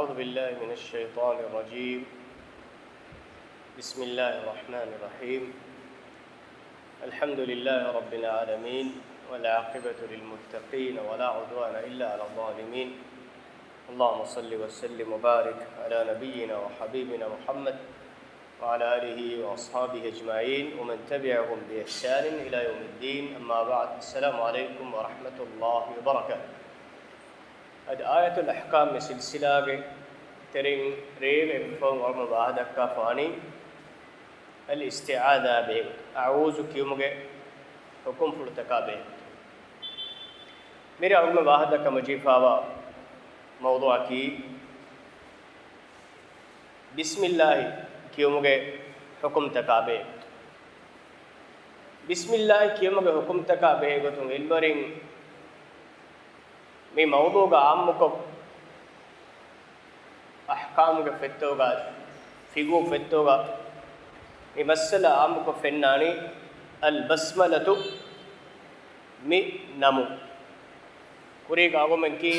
أعوذ بالله من الشيطان الرجيم. بسم الله الرحمن الرحيم. الحمد لله رب العالمين والعاقبة للمتقين ولا عدوان إلا على الظالمين. اللهم صل وسلم وبارك على نبينا وحبيبنا محمد وعلى آله وأصحابه أجمعين ومن تبعهم بإحسان إلى يوم الدين. أما بعد، السلام عليكم ورحمة الله وبركاته. هذه آية الأحكام سلسلة ترين ريب فون ورم بعد كافاني الاستعاذة به أعوذ كيومك حكم فرتكابه. मेरे अवल में वाहदा का मजीफावा मौदूआ की बिस्मिल्लाह कियोमुगे हुक्म तकाबे. बिस्मिल्लाह कियोमुगे हुक्म तकाबे गोतुं इल्बरिंग मी मौदूगा आम्मुको अहकाम के फित्तोगा फिगू फित्तोगा मी मसला आम्मुको फिन्नानी अल बस्मलतु मी नमु कुरीग आगुमन की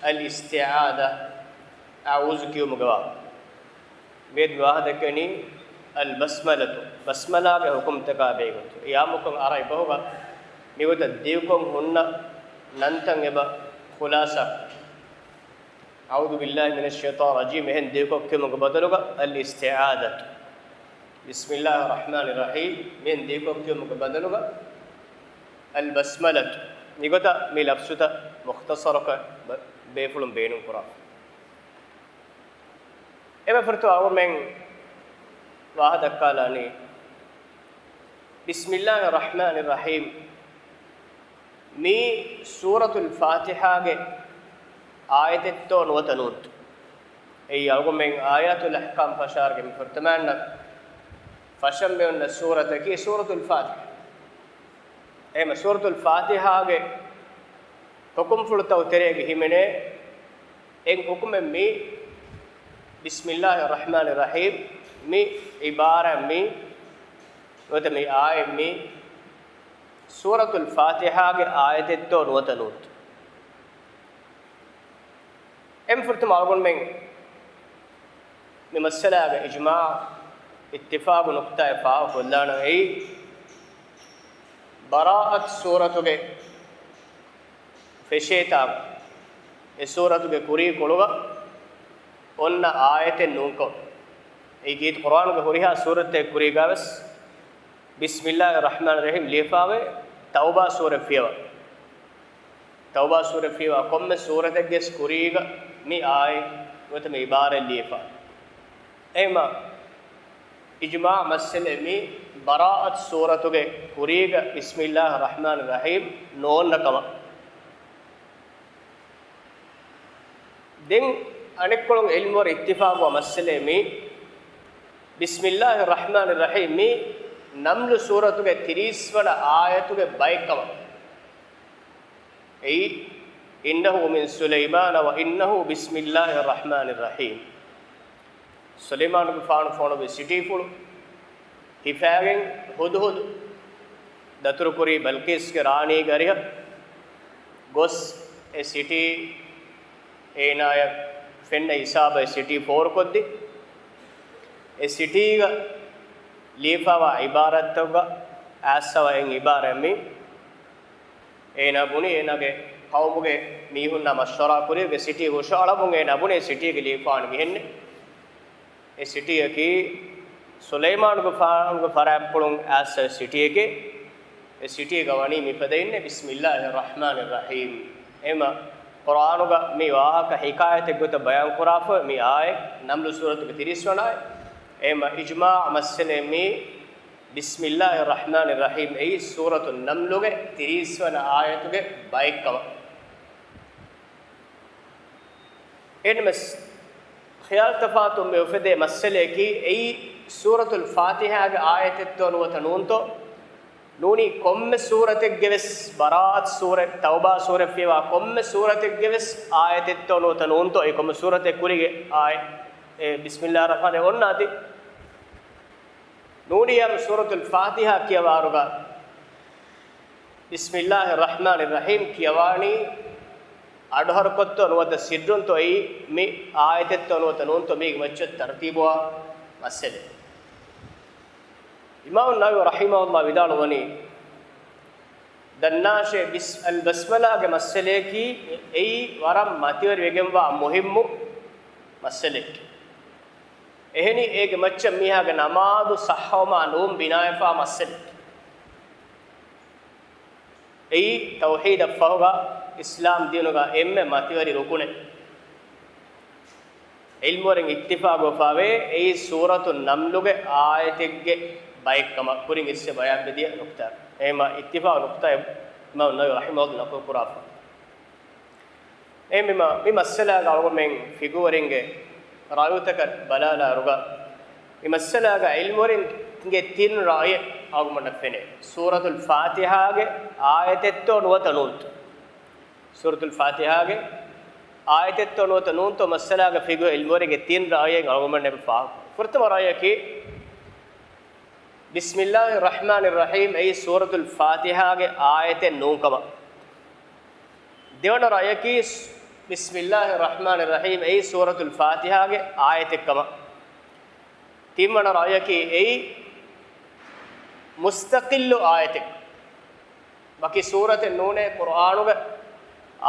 अल इस्तिआदा आऊज़ कियोमुगवा वेद वाहदकनी अल बस्मलतु बस्मला के हुक्म तकाबे गोतु यामुको आराई बहुगा निगोत देवकों हुन्ना नंतंग एबा खुलासा अऊज़ु बिल्लाहि मिनश शैतानिर रजीम हेन देखो के मुग बदलुगा अल इस्तिआदत बिस्मिल्लाहिर रहमानिर रहीम मेन देखो के मुग बदलुगा अल बस्मलत निगोता मी लफ्ज़ुता मुख्तसर का बेफुलम बेनु कुरा एबे फरतो और मैं वाहद अक्कालानी बिस्मिल्लाहिर रहमानिर रहीम मी सूरतुल फातिहा के आयत तो नवतनूत ए अलगो में आयतुल अहकाम फशार के फरतमान फशम में उन सूरत की सूरतुल फातिहा ए म सूरतुल फातिहा के हुक्म फुलता उतरे के हिमने एक हुक्म में बिस्मिल्लाहिर रहमानिर रहीम मी इबारा मी वत मी आय मी सूरतुल फातिहा के आयत तो नवतनूत एम फुर्तम आगुन में मसला के इजमा इत्तिफाक नुक्ता फ़ाव खुल्लाना है बराअत सूरत के फेशेता ए सूरत के कुरी कोलुगा उन्न आयत नूको ए गीत कुरान के हुरिहा सूरत कुरी गावस बिस्मिल्लाहिर रहमानिर रहीम लिफावे तौबा सूरत फिवा तौबा सूरत फिवा कम सूरत के कुरीगा मी आय वत में इबारे लिफा एमा इजमा मसले में बराअत सूरत के कुरीगा बिस्मिल्लाहिर रहमानिर रहीम नोन नकमा दिन अनेकों इल्म और इत्तिफाक व मसले में बिस्मिल्लाहिर रहमानिर रहीम में नम्ल सूरत के 30 आयत के बैकवा ए इन्नहु मिन सुलैमान व इन्नहु बिस्मिल्लाहिर रहमानिर रहीम सुलैमान के फान फोन बे सिटी फुल हिफागिंग हुदहुद दतुरकुरी बल्किस के रानी गरिया गोस ए सिटी ए नायक फिन हिसाब ए सिटी 4 कोद्दी ए सिटी लीफावा इबारत तोगा आसवा एंग इबारे में एना बुनी एना के कौमुगे मीहुन्ना मशवरा कुरे के सिटी होशाला बुंगे ना बुने सिटी के लीफान मिहन्ने ए सिटी की सुलेमान को फराब पुलुंग आस सिटी के ए सिटी गवानी मिफदेने बिस्मिल्लाहिर रहमानिर रहीम एमा कुरान का मी वाह का हिकायत गुत बयान कुराफ मी आए नम्ल सूरत के 30 आए एमा इजमा मसले में बिस्मिल्लाहिर रहमानिर रहीम ए सूरतुन नम्ल के 30 आयत के बाइक का इनमें ख्याल तफातुम में उफदे मसले की ए सूरतुल फातिहा के आयत तो नून तो नूनी कम सूरत गिवस बरात सूरत तौबा सूरत फिवा कम सूरत गिवस आयत तो नून तो ए कम सूरत कुरी आय बिस्मिल्लाहिर रहमानिर रहीम नाती नूनियम सूरतुल फातिहा की बिस्मिल्लाहिर रहमानिर रहीम की अवानी අඩහර කොත්තු නොවත සිද්දුන් තොයි මේ ආයතෙත් නොවත නෝන්ත මේ මච්ච තර්තිබවා මස්සෙලේ ඉමාම් නවවි රහිමහුල්ලාහ විදාලවනි දන්නාෂේ අල් බස්මලාගේ මස්සෙලේ කි ඒ වරම් මතිවර වෙගෙම්වා මුහිම්මු මස්සෙලේ එහෙනි ඒගේ මච්ච මීහාගේ නමාදු සහවමා නෝම් බිනායෆා මස්සෙලේ ඒ තෞහීද ෆහුගා ඉස්ලාම් දිනුගා එම්මෙ මතිවරි රුකුනේ ඉල්මුරෙන් ඉත්තිෆාග වෆාවේ ඒ සූරතු නම්ලුගේ ආයතෙක්ගේ බයිකම කුරින් ඉස්සේ බයම් බෙදිය නුක්තා එහෙම ඉත්තිෆාග නුක්තා ඉමාම් නවවි රහිමහුල්ලාහ නකෝ කුරාෆ එමෙම මේ මස්සලා ගවමෙන් ෆිගුවරින්ගේ රායුතක බලාලා රුගා මේ මස්සලා ඉල්මුරෙන් ගේ තින් රාය ආගමන ෆෙනේ සූරතුල් ෆාතිහාගේ ආයතෙත් නොවත නූන්ත සූරතුල් ෆාතිහාගේ ආයතෙත් නොවත නූන්ත මස්සලාගේ ෆිගු ඉල්මුරෙන්ගේ තින් රායෙන් ආගමන නෙපා ප්‍රථම රායකේ බිස්මිල්ලාහිර් රහ්මානිර් රහීම් ඒ සූරතුල් ෆාතිහාගේ ආයතෙ නූකම දෙවන රායකේ බිස්මිල්ලාහිර් රහ්මානිර් රහීම් ඒ සූරතුල් ෆාතිහාගේ ආයතෙකම තිම්මන රායකේ ඒ मुस्तकिल्लु आयते बाकी सूरत नूने कुरानुगे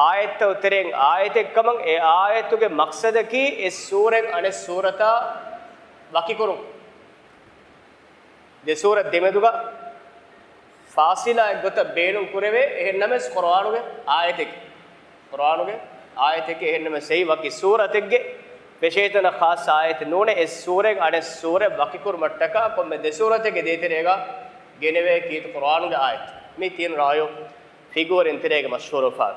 आयत उतरें आयते कमंग ए आयतुगे मकसद की इस सूरें अने सूरता बाकी करूं दे सूरत देमेदुगा फासिला एक गोता बेनुं कुरेवे एहन्नमेस कुरानुगे आयते के एहन्नमेस सही बाकी सूरत के विशेषण खास आयत नूने इस सूरें अने सूरे बाकी कुर मट्टका को में दे सूरत के देते रहेगा ගෙනවේ කීත කුර්ආන් ගේ ආයත මේ තියෙන රායෝ ෆිගුවර් ඉන්තරේක මෂහූර් ෆාත්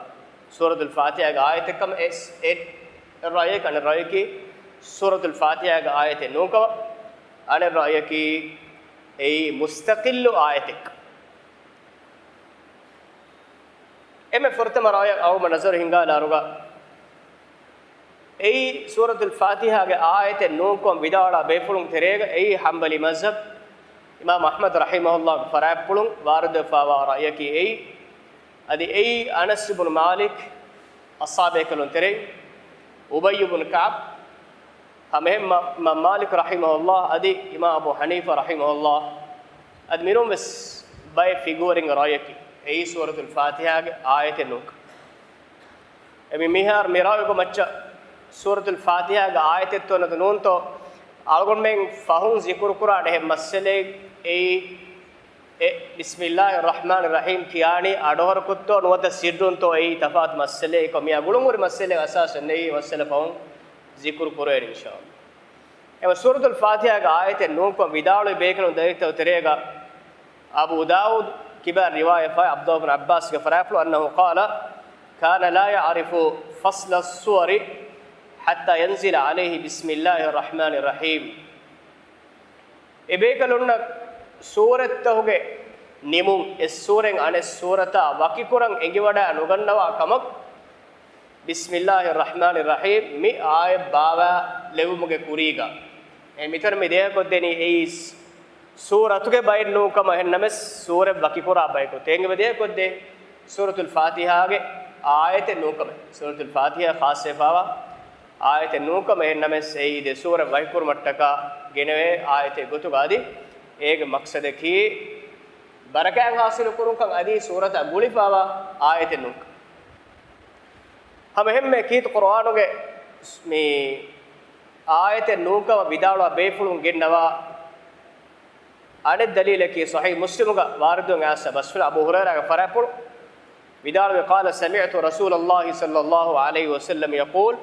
සූරතුල් ෆාතිහා ගේ ආයත කම එස් එත් රායය කන රායය කි සූරතුල් ෆාතිහා ගේ ආයත නෝකව අන රායය කි ඒ මුස්තකිල්ලු ආයතක් එමෙ ෆර්තම රායය අවම නසර් හින්ගාලා රුගා ඒ සූරතුල් ෆාතිහා ගේ ආයත නෝකව විදාලා බේෆුලුන් තෙරේක ඒ හම්බලි මස්හබ් इमाम अहमद रहिमहुल्लाह फरापुलुं वारद फावा रायकी ए अदि ए अनस इब्न मालिक अस्हाबे कलुन तेरे उबय इब्न कअब हमें इमाम मालिक रहिमहुल्लाह अदि इमाम अबू हनीफा रहिमहुल्लाह अदि मिरुम बस बाय फिगुरिंग रायकी ए सूरतुल फातिहा के आयत नुक एबी मिहार मिराव को मच्चा सूरतुल फातिहा के आयत तो नून तो algon men fahun zikr kura de masale e bismillahir rahmanir rahim kiyani adohar kutto nuwata siddun to e tafat masale ko miya gulumur masale asas nei masale fahun zikr kura inshallah ema suratul fatiha ga ayate nun ko vidalu bekanu daita uterega abu daud kibar riwayat fa abdullah ibn abbas ga faraflu annahu qala kana la ya'rifu fasla as-suwari حتى ينزل عليه بسم الله الرحمن الرحيم එබේකලොන්න සූරත්තහුගේ නිමුන් ඒ සූරෙන් අනේ සූරතා වකිකුරන් එගිවඩා නොගන්නවා කමක් බිස්මිල්ලාහිර් රහ්මානිර් රහීම් මේ ආය බාවා ලෙවුමුගේ කුරීගා ඒ මිතර මේ දෙයක් දෙනි ඒ සූරතුගේ බයින් නෝකම හෙන්නමස් සූරෙ වකිකුරා බයිකෝ තේංගෙ දෙයක් දෙ සූරතුල් ෆාතිහාගේ ආයත නෝකම සූරතුල් ෆාතිහා ખાસ සේෆාවා ආයත නූකම එන්නමස් ඒ දේ සූර වයිකුර මට්ටක ගෙනවේ ආයත ගොතු ගාදි ඒක මක්සද කී බරකයන් හාසිල කුරුකන් අදී සූරත ගුලිපාවා ආයත නූක हम එහෙම කීත කුර්ආනුගේ මේ ආයත නූකව විදාලවා බේෆුලුන් ගෙන්නවා අනේ දලීලකී සහී මුස්ලිමුගා වාරදුන් ආස බස්ෆල අබූ හුරයිරා ෆරාපුල් විදාලව قال سمعت رسول الله صلى الله عليه وسلم يقول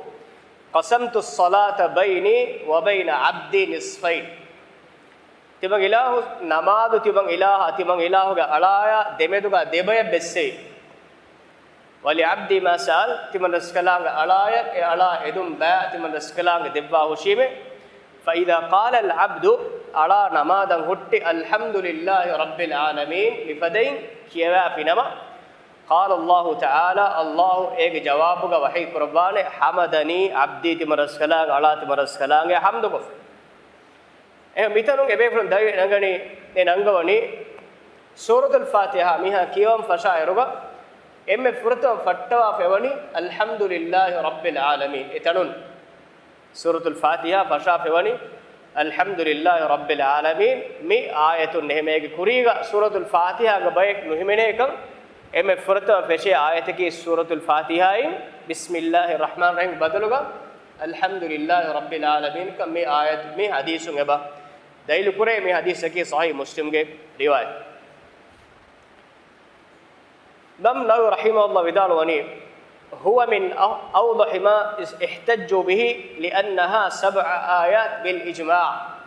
قسمت الصلاة بيني وبين عبدي نصفين තිබං ඉලාහු නමාදු තිබං ඉලාහුගේ අලාය දෙමෙදුගා දෙබය බෙස්සේ වලි අබ්දි මාසල් තිමන් රස්කලාංග අලාය ඒ අලා එදුම් බෑ තිමන් රස්කලාංග දෙබ්වා හොෂීමේ فإذا قال العبد අලා නමාදන් හුට්ටි අල්හම්දුලිල්ලාහි රබ්බිල් ආලමීන් ලිෆදයින් කියවා ෆිනම قال الله تعالى الله ایک جوابga وحی قربانے حمدنی عبدی تمرسکلاංග අලා තමරස්කලාංග හම්දුකො මිතරුන් එබේෆුන් දයි නංගනි නේ නංගවනි සූරතුල් ෆාතිහා මිහා කියවම් ෆෂායරුග emme furta fattawa fewani alhamdulillahi rabbil alamin etanun suratul fatiha fasha fewani alhamdulillahi rabbil alamin mi ayatun nehmege kuriga suratul fatiha ga bayek nuhimene kan emme furta feshe ayataki suratul fatiha in bismillahir rahmanir rahim badaluga alhamdulillahi rabbil alamin kan mi ayat mi hadisun eba dailu kure mi hadis ki sahih muslim ge riwayat Imam Nawawi rahimahullah vidalwani huwa min awdah ma ihtajju bihi li'annaha 7 ayat bil ijma'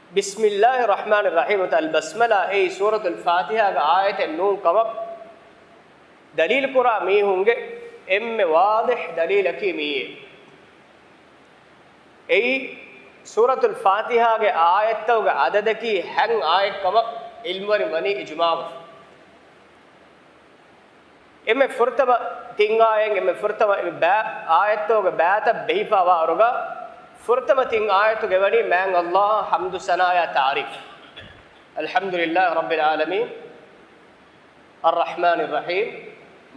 Bismillahir rahmanir rahim al basmala ay suratul fatiha ga ayat nun kama dalil qura mi hunge emme wadih dalil ki mi ay suratul fatiha ga ayat ga adad ki hang ayat kama ilmwari bani ijma' emme furtaba tingayen emme furtaba ba ayatto ge baata behifa waruga furtaba ting ayatto ge wani man Allah hamdu sanaya ta'rif alhamdulillah rabbil alamin arrahmanir rahim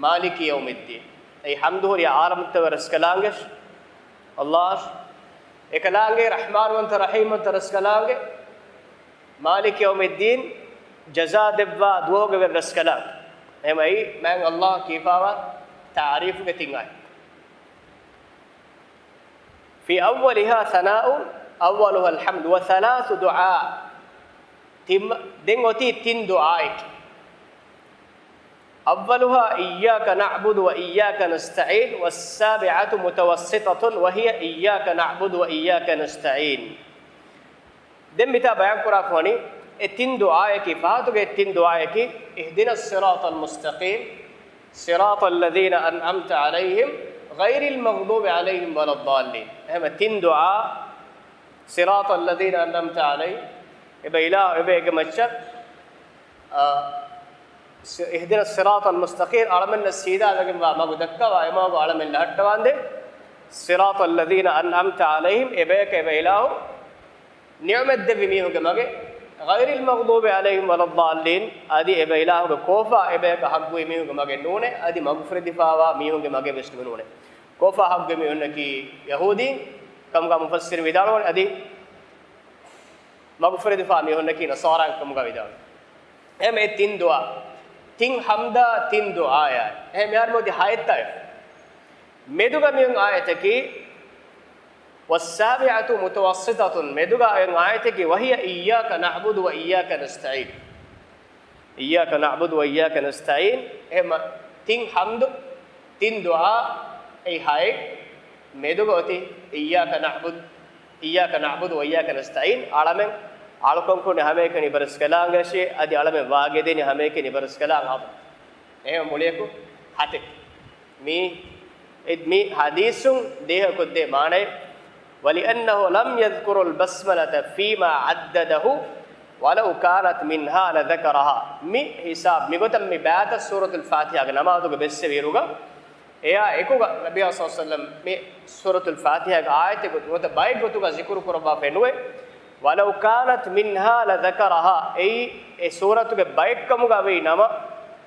maliki yawmiddin ay hamdu ri alam tawaras kalange Allah ekalange rahman wa rahim wa raskalange maliki yawmiddin jaza debwa duoge raskalange emai man Allah kifawa ta'rif ke tingai fi awwaliha thana'u awwaluha alhamd wa thalath du'a tim dengoti tin du'aik awwaluha iyyaka na'budu wa iyyaka nasta'in was-sabi'atu mutawassitatun wa hiya iyyaka na'budu wa iyyaka nasta'in dembita bayan kura fani اتين دعائك فاتو اتين دعائك اهدنا الصراط المستقيم صراط الذين انعمت عليهم غير المغضوب عليهم ولا الضالين هم اتين دعاء صراط الذين انعمت عليهم ابا اله ابا جمشت اهدنا الصراط المستقيم علمنا السيده لكن ما غدكا وما علم الهتواند صراط الذين انعمت عليهم ابا اله نعمت دبيمي هجمه غير المغضوب عليهم ولا الضالين ادي ابا اله كوفا ابا حقوي ميو مگه نونه ادي مغفر دفاوا ميو مگه بسم نونه كوفا حق ميو نكي يهودي كم کا مفسر ودالون ادي مغفر دفاع ميو نكي نصارى كم کا ودال هم تين دعاء تين حمدا تين دعاء هم يار مودي حيتا ميدوگا ميو آيتكي والسابعة متوسطة مدوغا آيتك وهي إياك نعبد وإياك نستعين إياك نعبد وإياك نستعين هم تين حمد تين دعاء أي هاي مدوغا تي إياك نعبد وإياك نستعين عالمين عالكم كوني همه كني برسكلانغشي أدي عالمين واجديني همه كني برسكلانغ هذا هم موليكو هاتك مي حديثون ده كده معنى ولأنه لم يذكر البسملة فيما عدده ولو كانت منها لذكرها مي حساب مي قتم مي بعد سورة الفاتحة نمازو بس بيروغا يا إكوغا نبي صلى الله عليه وسلم مي سورة الفاتحة آية قط باي قطوغا ذكر كربا فنوه ولو كانت منها لذكرها أي سورة باي كموغا بي نما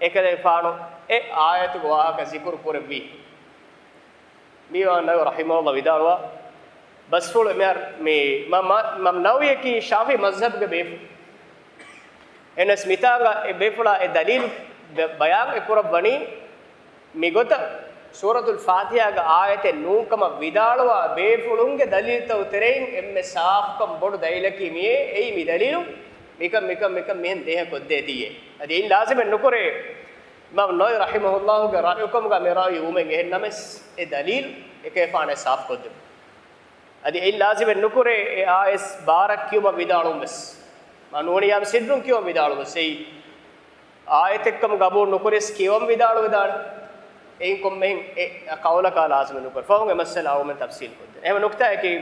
إكده فانو آية قواها كذكر كربي مي وانا رحمه الله بداروا بس فول مير مي مام ناوي كي شافعي مذهب کے بیف ان سميتاغا بيفلا دليل بيان اقرب بني ميغوت سوره الفاتحه گ آيت نوكم ويدالوا بيفلونگے دلیل تو ترين ام صاف کم بڑ دایلکی مي اي مي دلیل میکم مين دیہ کو دیتی ہے ادي لازم نکرے امام نووي رحمه الله گ رايكم گ میرا يومے نمس اي دلیل ایکفانے صاف کو دے ادي لازم نكره اس بارك كيوم بيدالوم بس ما نوني يام سيدرون كيوم بيدالوم بس اي آيتكم غبو نكرس كيوم بيدالو بدال ايكم مين قولك لازم نكر فهم مسألة او من تفصيل كده اهم نقطة ہے کہ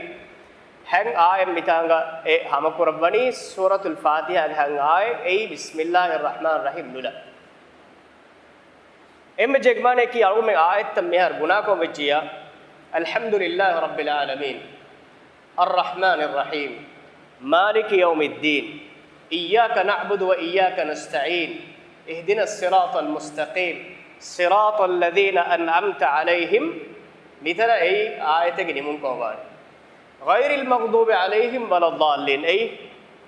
ہن آئے متانگا اے ہم قربانی سورة الفاتحة ہن آئے اے بسم الله الرحمن الرحيم نولا ام جگمانے کی اڑو میں آیت تم مہر گناہ کو وجیا الحمد لله رب العالمين الرحمن الرحيم مالك يوم الدين إياك نعبد وإياك نستعين اهدنا الصراط المستقيم صراط الذين أنعمت عليهم مثل أي آية كنيمون كوان غير المغضوب عليهم ولا الضالين أي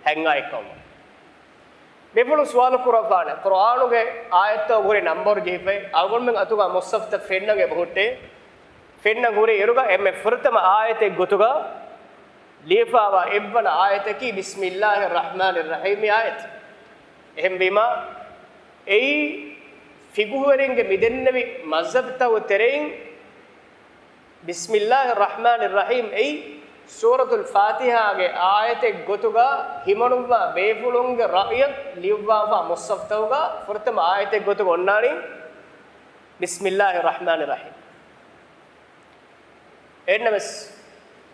هنگايكم بيقولوا سؤال قرآن قرآن के आयत तो घुरे नंबर जेपे अगुन में अतुगा मुसफ़ तक फेरना के बहुते फेरना घुरे इरुगा एम फुर्तम आयत गुतुगा लिफावा इब्बन आयत की बिस्मिल्लाहिर रहमानिर रहीम आयत एम बीमा ए फिगुवरिंग मिदन्नबी मज़हब ता उतरें बिस्मिल्लाहिर रहमानिर रहीम ए सूरतुल फातिहा के आयत गुतुगा हिमनुवा बेफुलुंग रायत लिवावा मुसफ़्तौगा फुर्तम आयत गुतुगा उन्नानी बिस्मिल्लाहिर रहमानिर रहीम एनमस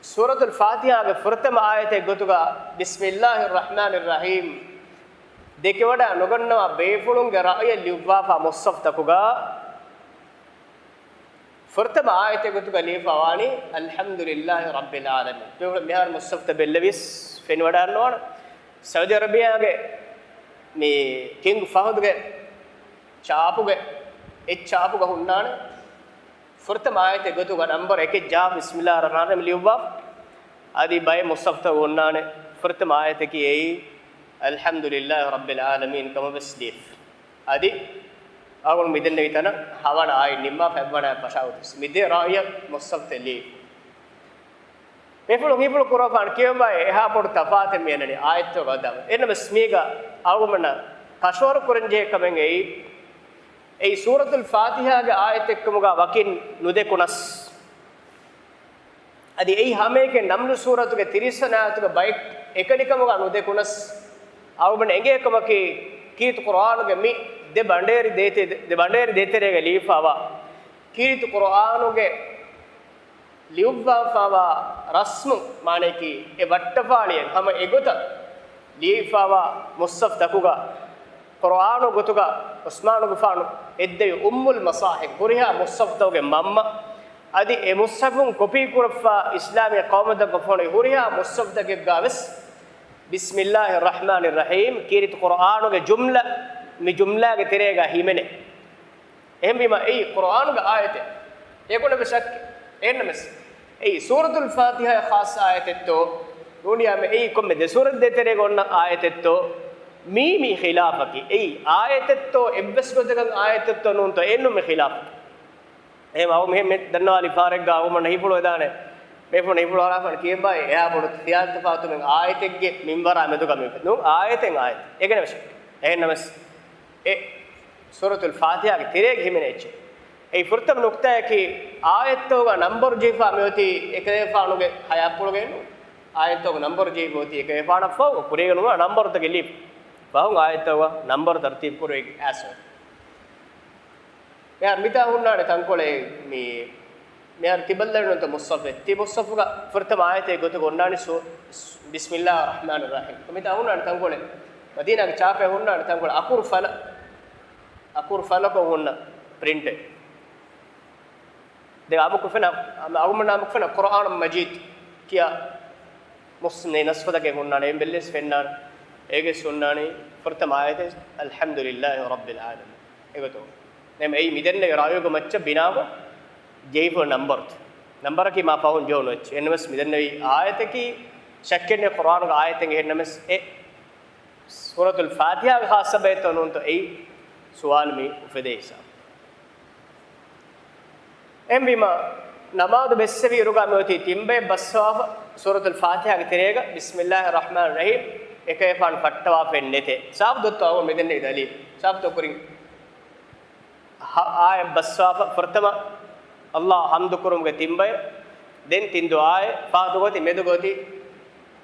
सूरतुल फातिहा के फुर्तम आयत गुतुगा बिस्मिल्लाहिर रहमानिर रहीम देकेवडा नुगन्नवा बेफुलुंग रायत लिवावा मुसफ़्तकुगा फुर्तम आयत गुतुगा लिफावानी अल्हम्दुलिल्लाहि रब्बिल आलमीन बेवड़ मिहार मुसफ़्त बेल्लविस फेनवडा नोन सऊदी अरबिया के मी किंग फहद के चापुगे ए चापुगा हुन्नाने फुर्तम आयत गुतुगा नंबर 1 जा बिस्मिल्लाहिर रहमानिर रहीम लिवा आदि बाय मुसफ़्त हुन्नाने फुर्तम आयत की ए अल्हम्दुलिल्लाहि रब्बिल आलमीन कम बस्लीफ आदि अगुन मिदन वितना हवन आय निम्मा फेबना पशाउत मिदे राय मुसफ़्त ली बेफुल हिफुल कुरान कियम बाय एहा पोड तफात मेननी आयत तो गदम एन बस्मीगा अगुमन कशोर कुरंजे कमेंगे ए सूरतुल फातिहा के आयत एकमुगा वकिन नुदे कुनस अदि ए हमे के नम्ल सूरत के 30 आयत के बाइक एकनिकमुगा नुदे कुनस अगुमन एंगे कमकी कीत कुरान के मी दे बंडेरी देते रेगा लीफावा कीत कुरान के लियुवाफावा रस्म माने की ए वट्टफालियन हम एगुत लीफावा मुसफ़ तकुगा कुरान गुतुगा उस्मान गुफान एद्दे उम्मुल मसाहिब कुरिहा मुसफ़ तोगे मम्मा अदि ए मुसफ़ुन कॉपी कुरफा इस्लामी कौमत गफोने कुरिहा मुसफ़ तके गावस बिस्मिल्लाहिर रहमानिर रहीम कीत कुरान के जुमला मी जुमला के तेरेगा हिमने एम बीमा ए कुरान का आयत है एकोने बशक एनमस ए सूरतुल फातिहा खास आयत तो दुनिया में ए को में दे सूरत दे तेरेगा उन आयत तो मी खिलाफ की ए आयत तो एबस को जगह आयत तो नून तो एनु में खिलाफ एम आओ में दन्ना वाली फारग गाओ में नहीं पड़ो दाने मैं फोन नहीं पड़ो रहा फन के भाई या पड़ो त्याग तफात में आयत के मिंबर आमे तो कमी नो आयत एक ने बशक एनमस ए सूरतुल फातिहा के तेरे घिमने च ए फुर्तम नुक्ता है कि आयत तो का नंबर जीफा में होती एक रेफानो के हया पड़ गए नो आयत तो का नंबर जीफ होती एक रेफाना फो पूरे नो नंबर तक लिप बाहुं आयत तो का नंबर तरतीब पूरे ऐसे यार मिता हुन्ना ने तंकोले मी यार तिबल्लर नो तो मुसफ़ ति मुसफ़ का फुर्तम आयत है गोतो गोन्नानी सो बिस्मिल्लाहिर रहमानिर रहीम तो मिता हुन्ना ने तंकोले मदीना के चापे हुन्ना ने तंकोले अकुर फल को हुन्ना प्रिंट दे आबु को फना आबु मना फना कुरान मजीद किया मुस्ने नस्फद के हुन्ना ने बिल्लिस फन्ना एगे सुन्नानी फुर्तम आयत अल्हम्दुलिल्लाहि रब्बिल आलमीन एगो तो ने ए मिदन ने रायो को मच्च बिना को जेफो नंबर की माफाउन जो नच एनमस मिदन ने आयत की शक्के ने कुरान का आयत के एनमस ए सूरतुल फातिहा खास बे तो नून तो ए सवाल में उफदे हिसाब एम बीमा नमाज बेस्से भी रुका में होती तिम्बे बस्वाफ सूरतुल फातिहा के तेरेगा बिस्मिल्लाहिर रहमानिर रहीम एक एफान फट्टवा फेन्ने थे साफ दो तो वो मिदन ने दली साफ तो करें आय बस्वाफ फर्तमा अल्लाह हमद कुरुम के तिम्बे दिन तीन दुआए फादु गोती मेदु गोती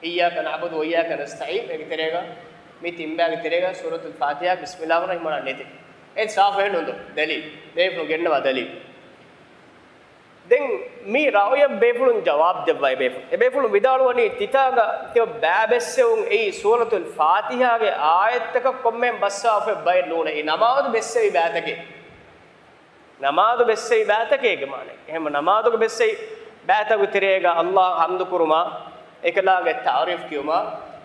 इय्याका नअबुदु व इय्याका नस्तईन एक तेरेगा मी तिम्बे के तेरेगा सूरतुल फातिहा बिस्मिल्लाहिर रहमानिर रहीम ए साफ है नो दलील बेफुल गेन्नवा दलील दें मी रावय बेफुल जवाब देवाय बेफुल विदालवनी तितागा ते बाबेसे उन ए सूरतुल फातिहा के आयत तक कोम्मे बस्साफ बय नूने ए नमाज बेसे बातके के माने हम नमाज के बेसे बातक तेरेगा अल्लाह हमद कुरुमा एकला के तारीफ क्योमा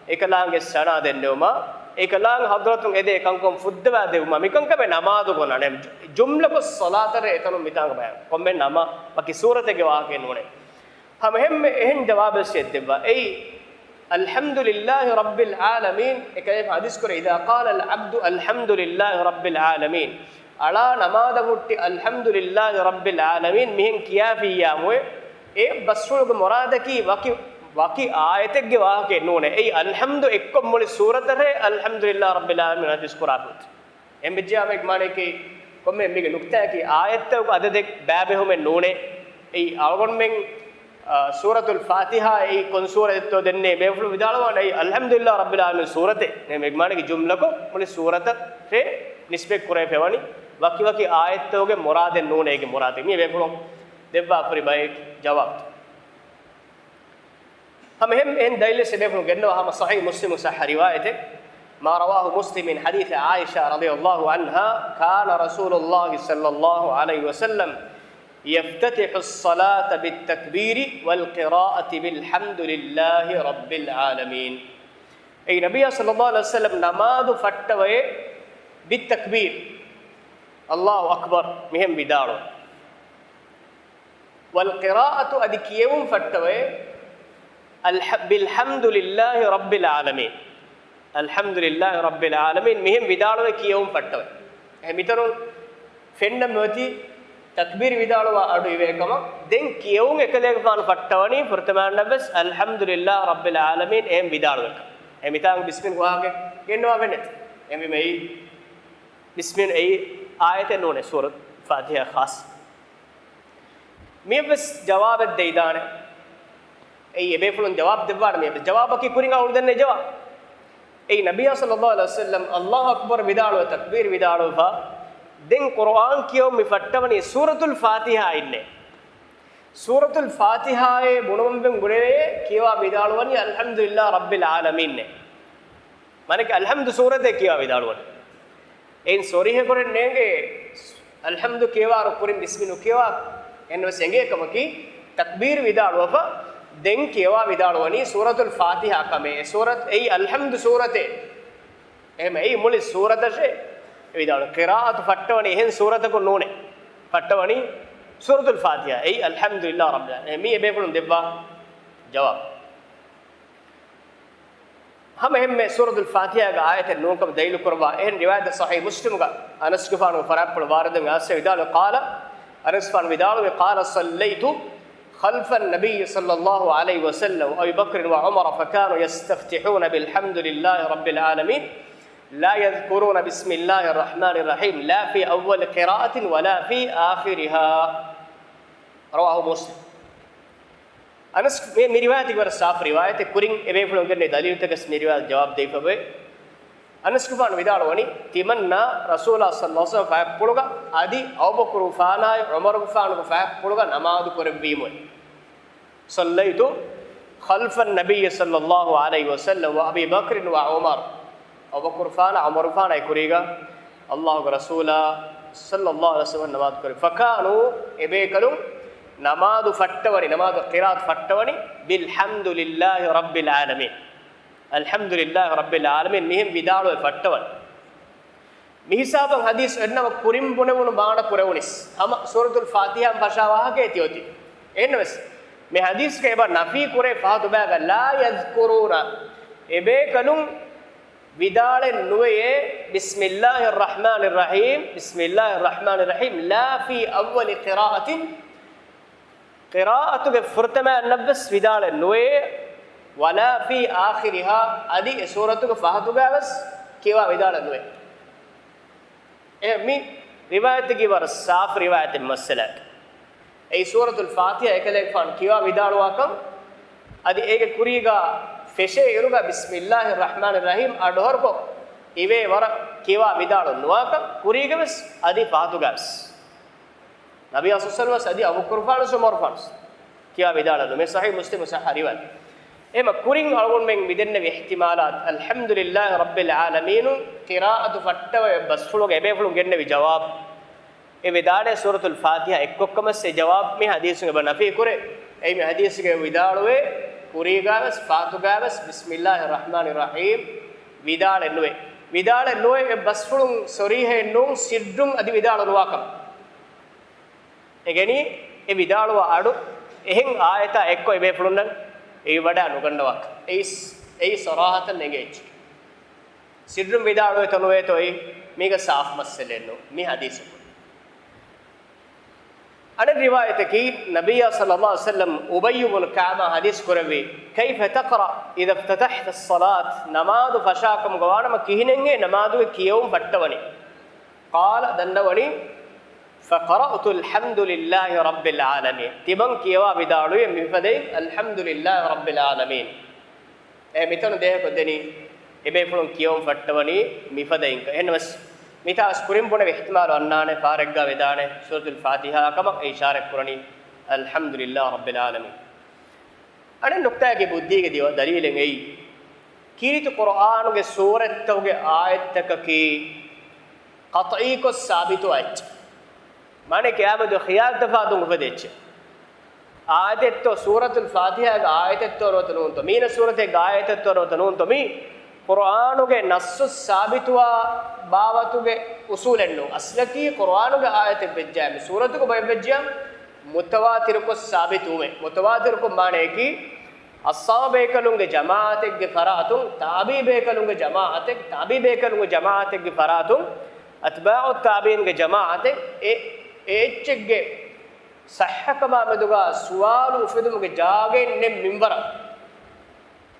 एकला के सना देन्नेमा ekalang hadratun ede kankom fuddwa devuma mikon kabe namadu gona ne jumla ko salatare etanu mitanga ba komme nama baki surate ge wa ke none ham hemme ehen jawab seddeba ei alhamdulillah rabbil alamin ekay hadis kore ida qala al abdu alhamdulillah rabbil alamin ala namada mutti alhamdulillah rabbil alamin mihen kiyafiya moy e basulu ge murada ki waki ayate ge wa ke none ei alhamdu ekkom moli suratare alhamdulillah rabbil alamin hadis korabut embejja meg mane ki komme mege nukta ki ayate ko adade babe home none ei algon men suratul fatiha ei kon suratto denne befulu vidalwana ei alhamdulillah rabbil alamin surate ne meg mane ki jumla ko moli surata re nisbe kore pewani waki ayate ge murade none ge murade mi befulu devva puri bay jawab هم ان دليل سبب جنوا هم صحيح مسلم صح روايته ما رواه مسلم من حديث عائشة رضي الله عنها كان رسول الله صلى الله عليه وسلم يفتتح الصلاة بالتكبير والقراءة بالحمد لله رب العالمين أي نبي صلى الله عليه وسلم نماذ فتوى بالتكبير الله أكبر مهم بداره والقراءة أدكيهم فتوى بالحمد لله رب العالمين الحمد لله رب العالمين مهم vidalwe kiyum pattawe ehmitarun fenna moti takbir vidalwa adu ivekama den kiyum ekalege pan pattawani furtaman nabas alhamdulillah rabbil alamin em vidalwe ehmitang bismin wahage kenwa venet emi mei bismin ei ayate none surat fatiha khas me bas jawab deidane ei ebefulun jawab devwar me jawab ki kuringa undenne jawab ei nabiya sallallahu alaihi wasallam allah akbar vidalo takbir vidalo fa den quran kiyo mi fattawani suratul fatiha inne suratul fatiha e bunumben gure kiwa vidalo wani alhamdulillah rabbil alamin ne mane ke alhamdu surate kiwa vidalo wani ein sori he kore nenge alhamdu kiwa kurin bismillah kiwa enno senge kamaki takbir vidalo fa den kiwa vidalwani suratul fatiha kame surat ei alhamdu surate em ei muli surata she vidal qiraat fattawani hen surata ko none fattawani suratul fatiha ei alhamdulillah rabbil alamin mi ebe kulun debba jawab हम में सूरतुल फातिहा का आयत नोकम दैल करवा एन रिवायत सही मुस्लिम का अनस गफान फरापल वारद गासे विदाल قال Anas fun Vidal قال صليت خلف النبي صلى الله عليه وسلم أبي بكر وعمر فكانوا يستفتحون بالحمد لله رب العالمين لا يذكرون بسم الله الرحمن الرحيم لا في أول قراءة ولا في آخرها رواه مسلم أنس من رواية ورساف رواية كورين إبن فلونجر دليل تكس من رواية جواب ديفه أنس كفان ودار وني تمنى رسول الله صلى الله عليه وسلم فاق بلوغا أدي أبو بكر فانا عمر فانا فاق بلوغا نماذ كربيمون صليت خلف النبي صلى الله عليه وسلم وأبي بكر وعمر أبو بكر فانا عمر فانا يكريغا الله رسولا صلى الله عليه وسلم نماذ كرب فكانوا إبيكلوا نماذ فتوني نماذ قراءة فتوني بالحمد لله رب العالمين الحمد لله رب العالمين مهم vidalo fattawan mihisaban hadis enna kurim bunewunu baana kurewunis hama suratul fatiha bashawa ke tioti ennes me hadis ke ba nafi kure fahatu baga la yadhkuruna ebe kanum vidale nuye bismillahir rahmanir rahim la fi awwal qira'atin qira'atu ke furtama nabs vidale nuye ولا في آخرها أدي سورة فهدوغا بس كيوا بدال دوي مين رواية كيوا صاف رواية مسألة أي سورة الفاتحة إكلك فان كيوا بدال واكم أدي إيك كوريغا فشة يروغا بسم الله الرحمن الرحيم أدهوركو إيوه ورا كيوا بدال نواكم كوريغا بس أدي فهدوغا بس نبي صلى الله عليه وسلم أدي أبو كرفانس ومر فانس كيوا بدال دوي صحيح مسلم صحيح رواية إما كورين أقول من بدنا باحتمالات الحمد لله رب العالمين قراءة فتوى بس فلوق أبي فلوق جنة بجواب إبدارة سورة الفاتحة إكوكم السجواب من حديث عن في كورة أي من حديث عن بدارة كوريغا بس فاتوغا بس بسم الله الرحمن الرحيم විදාල එන්නුවේ විදාල නොයේ බස්ෆුලුන් සොරීහෙ නුන් සිද්දුම් අදි විදාල නුවාකම් එගැනි ඒ විදාලව අඩු එහෙන් ආයත එක්ක ඉබේ ෆුලුන් ඒ වඩා නුගන්නවක් ඒ සරාහත නෙගෙච් සිද්දුම් විදාලව තනුවේ තොයි මේක සාෆ් මස්සලෙන්නෝ මේ හදීස් أنا رواية كي نبي صلى الله عليه وسلم أبي بن كعب حديث كروي كيف تقرأ إذا افتتحت الصلاة نماذ فشاكم قوانا ما كهننجي نماذ كيوم فتوني قال دنوني فقرأت الحمد لله رب العالمين تبان كيوا بدارو مفدي الحمد لله رب العالمين ميتون ده كدني إبه فلون كيوم فتوني مفدي إنه ميتا اسكورين بونه احتمال انانه فارغا ودانه سوره الفاتحه كما اشاره قراني الحمد لله رب العالمين انا نقطه के बुद्धि के दिवा दलील है कीरित कुरान के सूरत के आयत तक की कतई को साबित है माने क्या बदो ख्याल तफादु उपदेश आयत तो सूरत الفاتحه का आयत तो रोतनु तो मीन सूरत के आयत तो रोतनु तो मी කුර්ආනුගේ නස්සු සාබිතුවා බාවතුගේ උසූලෙන්නු අස්ලකී කුර්ආනුගේ ආයත බෙජ්ජාමි සූරතුක බෙජ්ජාම මුතවාතිරකු සාබිතුමේ මුතවාතිරකු මානේ කි අස්සාබේකලුන්ගේ ජමාඅතෙක්ගේ ෆරාතුන් තාබීබේකලුන්ගේ ජමාඅතෙක් තාබීබේකලුන්ගේ ජමාඅතෙක්ගේ ෆරාතුන් අත්බාඋ තාබීන්ගේ ජමාඅතෙක් එච්චෙක්ගේ සහකමා මෙදුගා සුවාලු උෆදුමුගේ ජාගෙන් නෙම් මින්බර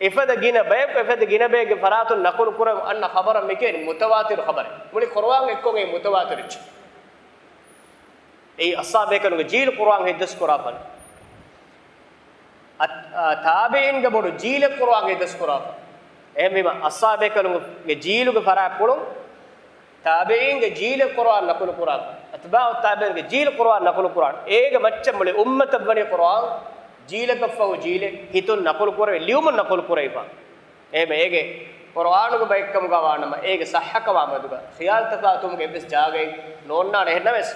إفادة جينا بيب إفادة جينا بيج فرات نقول كرام أن خبر مكين متواتر خبر مولي قرآن يكون متواترج أي أصحاب كانوا جيل قرآن هيدس قرآن تابعين كبروا جيل قرآن هيدس قرآن أهم بما أصحاب كانوا جيل كفراء كلهم تابعين جيل قرآن نقول قرآن أتباع التابعين جيل قرآن نقول قرآن إيه بچم مولي أمة بني قرآن جيل كفوا جيل هيتون نقول كورة اليوم نقول كورة إيفا إيه ميجي قرآن کو بيكم قوانا ما إيه صح قواما دوغا خيال تفاتهم کے بس جاگے نوننا رہنا بس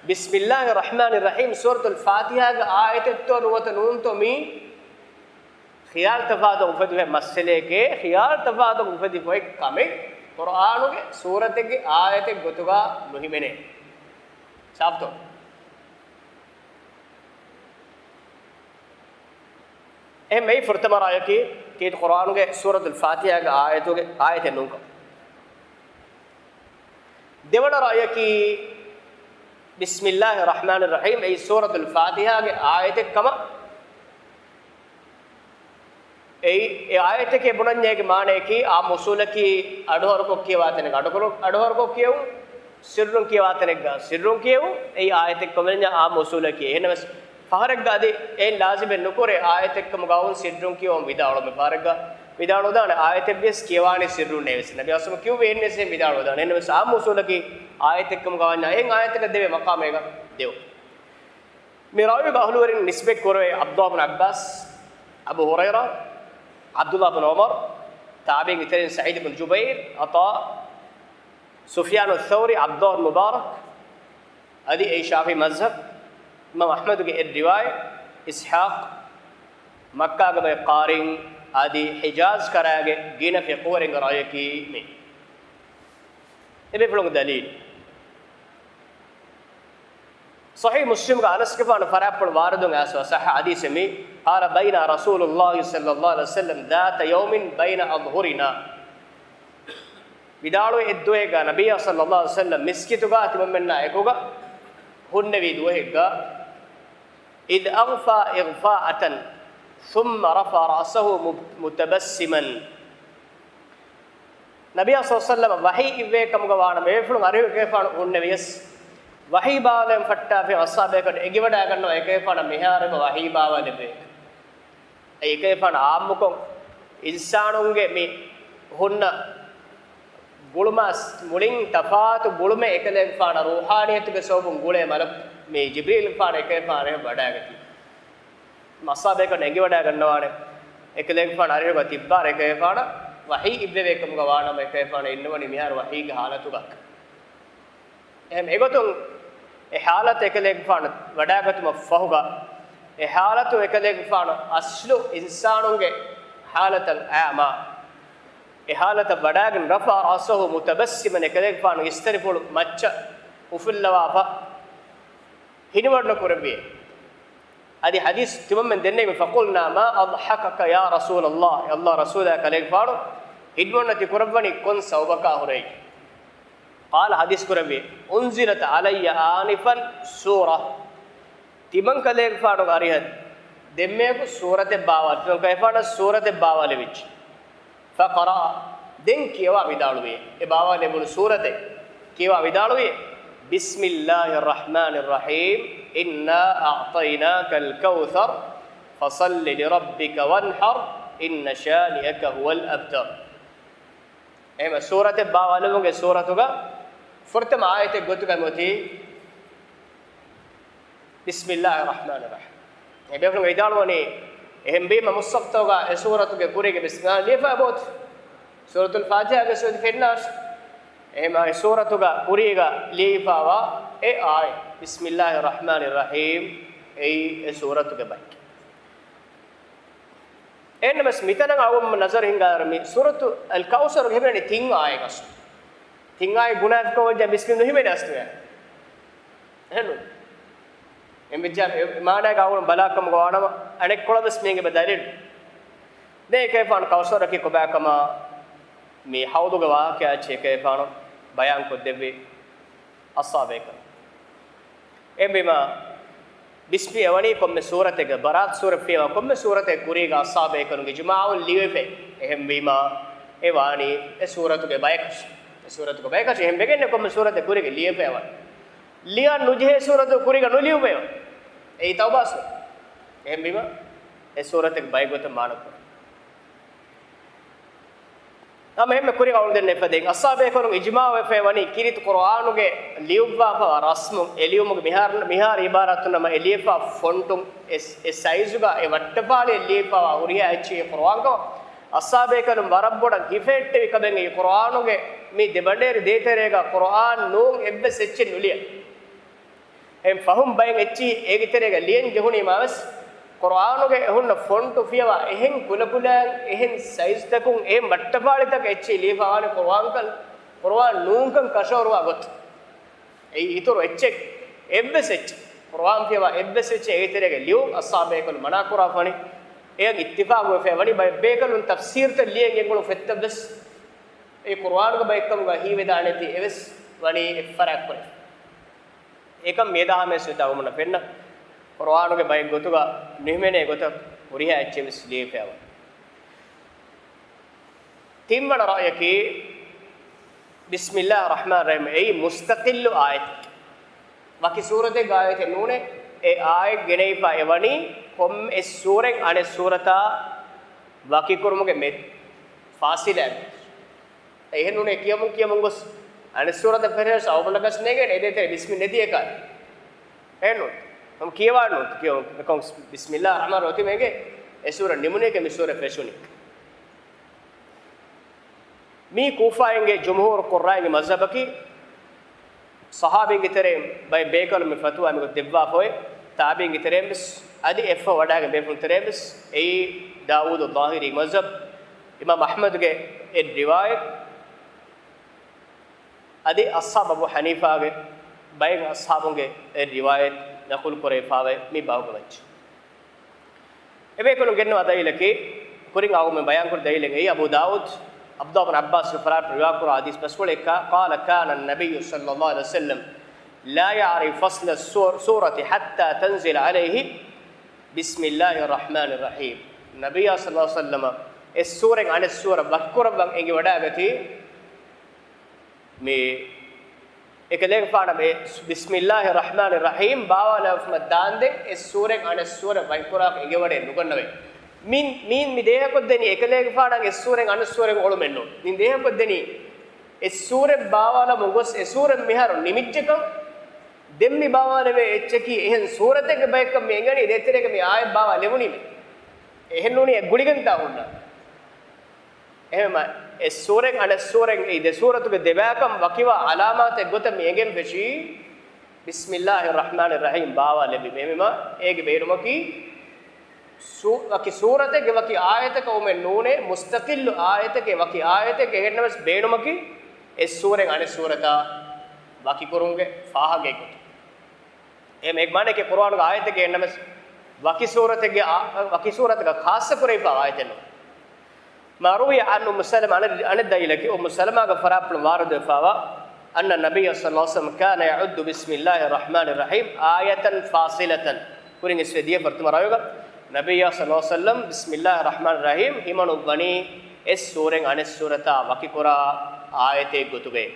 بسم الله الرحمن الرحيم سورة الفاتحة کا آیت تو روت نون تو می خیال تفاتهم فدوه مسئلے کے خیال تفاتهم فدوه کامے قرآن کے سورت کے آیت گتوگا مہمنے صاف تو اهم اي فرتما رايه كي القران के सूरत الفاتحه के आयतों के आयत है नुका देवड़ा राय की बिस्मिल्लाहिर रहमानिर रहीम ए सूरत الفاتحه के आयत कम ए आयत के बुनन्ने के माने की आ मौसूल की अडोर को किवाते ने अडोर को कियो सिर्रुं किवाते ने सिर्रुं कियो ए आयत कमन्या आ मौसूल की है नमस फ़ारग गादे ए लाजिम नुकुरे आयत कम गाउन सिद्रुं की ओम विदालो में फ़ारग विदालो दाने आयत बेस किवाने सिद्रुं नेवस नबी असम क्यों वेने से विदालो दाने ने साम उसूल की आयत कम गावन ए आयत का देवे मकाम है देव मिरावी बाहुलवरिन निस्बे कोरे अब्दुल्लाह बिन अब्बास अबू हुरैरा अब्दुल्लाह बिन उमर ताबीन इतने सईद बिन जुबैर अता सुफियान अल-थौरी अब्दुल्लाह मुबारक अदी ए शाफी मज़हब इमाम अहमद के रिवायत इसहाक मक्का के क़ारिन आदि हिजाज कराया गए गिना फी क़ुरैन राय की में इबे फ्लोंग दलील सही मुस्लिम का अनस के फान फराब पर वारदों ऐसा सह हदीस में क़ाल बैना रसूलुल्लाह सल्लल्लाहु अलैहि वसल्लम ذات يوم بين अظهرنا विदालो इद्दोएगा नबी सल्लल्लाहु अलैहि वसल्लम मिस्कितुगा तिमन्ना एकोगा हुन्ने विदोएगा إذ أغفى إغفاءة ثم رفع رأسه متبسما نبي صلى الله عليه وسلم وحي إبكم قوانا ميفلون أريو كيفان النبيس وحي بالهم فتا في أصحابه كن إجبدا كنو كيفان مهارب وحي بالهم بيك أي كيفان عامكم إنسانونge مي هن ගුළුමස් මුලින් තෆාතු ගුළුමේ එකලෙන් පාන රූහානියතුගේ සෝබුන් ගුලේ මල මේ ජිබ්‍රීල් පාන එකේ පානේ වඩාගති මස්සාබේක නැගි වඩා ගන්නවානේ එකලෙන් පාන අරියක තිබ්බාර එකේ පාන වහී ඉබ්බේකම් ගවානම එකේ පාන ඉන්නවනි මිහාර වහීගේ حالතුගක් එහෙම ඒගොතුන් ඒ حالت එකලෙන් පාන වඩාගතුම ෆහුගා ඒ حالතු එකලෙන් පාන අස්ලු ඉන්සානුන්ගේ حالتල් ආමා إحالة بداعم رفع رأسه متبسما كذلك فان يسترفل مچ وفل وافا هنورنا كربيه هذه حديث تمام من دنيا فقلنا ما أضحكك يا رسول الله يا الله رسولك كذلك فان هنورنا تكربني كن سوبك هري قال حديث كربيه أنزلت علي آنفا سورة تمام كذلك فان غاريهد دميك سورة باوال تمام كيف فان سورة باوال بيج فقرأ دين كيوا بدالوي باوال بول سورة كيوا بدالوي بسم الله الرحمن الرحيم إنا أعطيناك الكوثر فصل لربك وانحر إن شانئك هو الأبتر إما سورة باوالوغ سورة فرتم آية قلتك موتي بسم الله الرحمن الرحيم بيفرم يدالوني هم بيما مصفتوغا سورة كوريك بسم الله ليفا بوت سورة الفاتحة سورة الناس إما سورة كوريك ليفا وا آية بسم الله الرحمن الرحيم أي سورة كبايك إن بس ميتنا عوام نظر هنگارمي سورة الكوثر هبني تين آية كاس تين آية غناء كوجا بسم الله هبني أستوى هلو إن بيجار ما أنا كاون بلاكم غوانا أنا كلا بس مينج بدارين ده كيف أن كوثر كي كباكما مي حاودو غوا كيا شيء كيف أنا بيان كدبي أصابك إن بما بسم أولي كم سورة برات سورة فيها كم سورة كوريغا أصابك كنوج جماعة ليوفي إهم بما إيواني سورة كبايكش سورة كبايكش إهم بيجن كم سورة كوريغا ليوفي أول ليا نوجه سورة كوريغا نوليوفي أي توباس إهم بما سورة كبايكو تمانو हम हम कुरी गाउन देने फदें असाबे करो इजमा वे फेवनी किरित कुरानु के लियुवा फा रस्म एलियुम मिहार इबारत नम एलियफा फोंटुम ए साइजुगा ए वट्टपाले एलियफा उरिया अच्छी कुरान को असाबे करो वरब्बोड गिफेट विकबेंगे कुरानु के मी देबडेर देतेरेगा कुरान नूं एब्बे सेच्चे नुलिया हम फहुम बाइंग अच्छी एक तेरेगा लियन जहुनी मावस कुरान के हुन फ़ॉन्ट फियावा एहन कुलकुलान एहन साइज तकुं ए मट्टपाली तक अच्छी लीफावाने कुरान नूंकं कशोरवा गोत ए इतोर अच्छे एब्बेसेच कुरान फियावा एब्बेसेच ए तेरेगे लियो असाबेकल मना कुराफनी ए इत्तिफाक वे फेवनी बाय बेकल उन तफसीर ते लिए गेंगलो फेत्तबस ए कुरान का बायकम गा ही वेदाने ती एवस वनी फरक पर एकम मेदा में सुता उमना पेन्ना कुरान के बाइक गोतुगा निहमेने गोतक उरिया अच्छे में लिए फेवा तीमन राय की बिस्मिल्लाह रहमान रहीम ए मुस्तकिल आयत बाकी सूरते गाये थे नूने ए आयत गिने पा एवनी कोम ए सूरंग अने सूरता बाकी कुरमु के में फासिल है ए नूने कियमुंगस अने सूरत फेरस आवलकस नेगे एदे थे बिस्मिल्लाह दिए का ए नू हम कियवानु क्यों कौन बिस्मिल्लाह रहमान रोती मेंगे ए सूरह निमुने के मिसूरह फेशुनी मी कूफाएंगे जमहूर कुर्राएंगे मज़हब की सहाबी की तरह बाय बेकल में फतवा में दिव्वा होए ताबी की तरह बस अदि एफ वडा के बेफुन तरह बस ए दाऊद ज़ाहिरी मज़हब इमाम अहमद के ए रिवायत अदि अस्हाब अबू हनीफा के बाय अस्हाबों के ए रिवायत नकुल करे फावे मी बाव गवच एबे कोन गेनो अदाई लके कुरिंग आउ में बयान कर दई लेंगे अबू दाऊद अब्दुल्लाह बिन अब्बास फरार रिवायत को हदीस बस बोले का قال كان النبي صلى الله عليه وسلم لا يعرف فصل السوره حتى تنزل عليه بسم الله الرحمن الرحيم नबी सल्लल्लाहु अलैहि वसल्लम इस सूरह अने सूरह बकरा बंग एंगे वडा गति में एक लेख पाड़ा में बिस्मिल्लाहिर रहमानिर रहीम बावला उस्मा दान दे इस सूरह अने सूरह बकरा एंगे वडे नुगन्नवे मीन मी देह को देनी एक लेख पाड़ा इस सूरह अने सूरह ओळु मेन्नो नी देह को देनी इस सूरह बावला मुगस इस सूरह मिहार निमिज्जकम දෙම්මි බාවානේ එච්චකි එහෙන් සූරතක බයක මේගණි දෙතරක මේ ආය බාවා ලැබුණි මේ එහෙන් උනේ ගුලිගන්තා වුණා එහෙම ඒ සූරෙන් අන සූරෙන් ඒ දෙ සූරතුක දෙබෑකම් වකිවා අලාමාත ගොත මේගෙන් බෙෂි බිස්මිල්ලාහිර් රහ්මානිර් රහීම් බාවා ලැබි මෙහෙම ඒගේ බේරුමකි وكي سورة كي وكي آية كومن نونه مستقل آية كي وكي آية كي هن بس بينو مكي السورة عن السورة تا وكي كرونगे فاها गए एम एक माने के कुरान का आयत के हन बस वकी सूरत का खास करे पा आयत नो मारूय अन मुसलम अन दइलक ओ मुसलमा का फराप वारद फावा अन नबी सल्लल्लाहु अलैहि वसल्लम कान यउद बिस्मिल्लाहिर रहमानिर रहीम आयतन फासिलतन कुरिंग इस दिए पर तुम रायोगा नबी सल्लल्लाहु अलैहि वसल्लम बिस्मिल्लाहिर रहमानिर रहीम हिमनु बनी इस सूरंग अन सूरता वकी कुरा आयते गुतुगे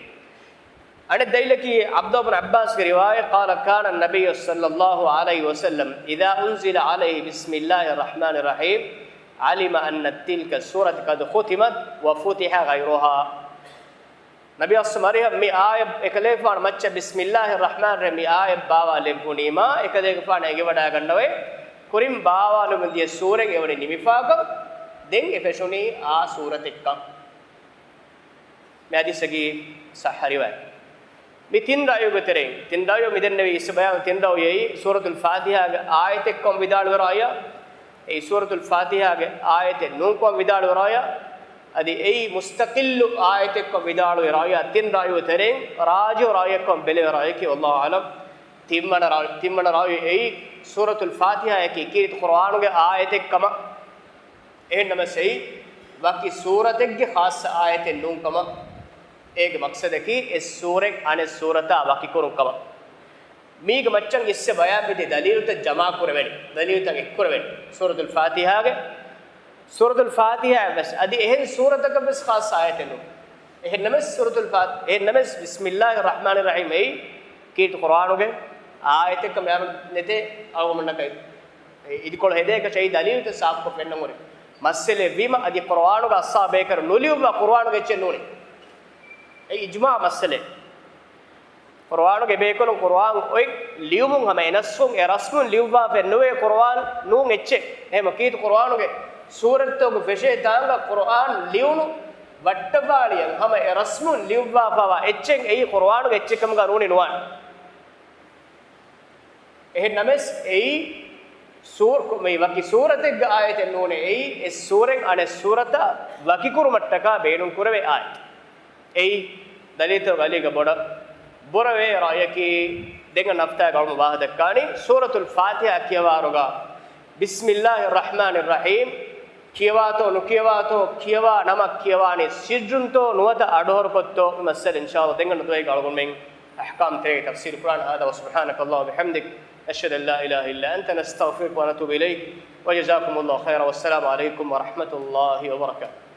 अन दइलकी अब्दुल्लाह इब्न अब्बास की रिवायत قال كان النبي صلى الله عليه وسلم اذا انزل عليه بسم الله الرحمن الرحيم علم ان تلك السوره قد ختمت وفتح غيرها नबी अस्मरिया मी आय एकले फान मच्च बिस्मिल्लाहिर रहमान रहीम मी आय बावा लेपुनीमा एकले फान एगे वडा गन्नवे कुरिम बावा लुमदिय सूरे एवडे निमिफाक दें एफेशुनी आ सूरत एक्क मैं हदीसगी सहरिवा मी तीन रायो गतरे तीन रायो मिदन नबी इस बयान तीन रायो यही सूरतुल फातिहा के आयत एक्क विदाल वराया ए सूरतुल फातिहा के आयत नू को विदाल वराया अदि ए मुस्तकिल आयत को विदाल वराया तीन रायो तरे राजो रायो को बेले रायो कि अल्लाह आलम तिम्मन रायो ए सूरतुल फातिहा की कीत कुरान के आयत कम ए नम सही बाकी सूरत के खास आयत नू कम एक मकसद है कि इस सूरत आने सूरता बाकी को रुकम मीग मच्चंग इससे बयान भी दलील तो जमा कुरवेन दलील तक कुरवेन सूरतुल फातिहा के सूरतुल फातिहा बस अदि एहन सूरत का बस खास आयत है नो एहन नमस सूरतुल फातिहा एहन नमस बिस्मिल्लाहिर रहमानिर रहीम ए की कुरान के आयत का मैं नेते अवमन कई इदिकोल हेदे का चाहिए दलील तो साफ को पेन्न मोरे मसले विमा अदि कुरान का असा बेकर नुलियुवा कुरान के चेनोने इज्मा मसले कुरान के बेकोल कुरान ओय लियुमुं हमें नस्सुं ए रस्मुन लियुवा पे नुवे कुरान नूं एच्चे हे मकीत कुरान के सूरत तो विषय तांगा कुरान लियुनु वट्टवालियं हमें ए रस्मुन लियुवा पावा एच्चे ए कुरान के एच्चे कम का नूने नुवान ए नमस ए सूर में वकी सूरत के आयत नूने ए इस सूरंग अने सूरता वकी कुरु मट्टका बेनुं कुरवे आयत ए दलित वाली का बड़ा बुरवे राय की देंगे नफ्ता गाँव वाहद कानी सूरतुल फातिहा कियवारुगा बिस्मिल्लाहिर रहमानिर रहीम कियवातो नुकियवातो कियवा नमक कियवानी सिजुंतो नुवत अडोर कोत्तो मसल इंशाअल्लाह देंगे नतोय गाँव में अहकाम तेरे तफसीर कुरान هذا وسبحانك اللهم وبحمدك أشهد أن لا إله إلا أنت نستغفرك ونتوب إليك وجزاكم الله خيرا والسلام عليكم ورحمة الله وبركاته.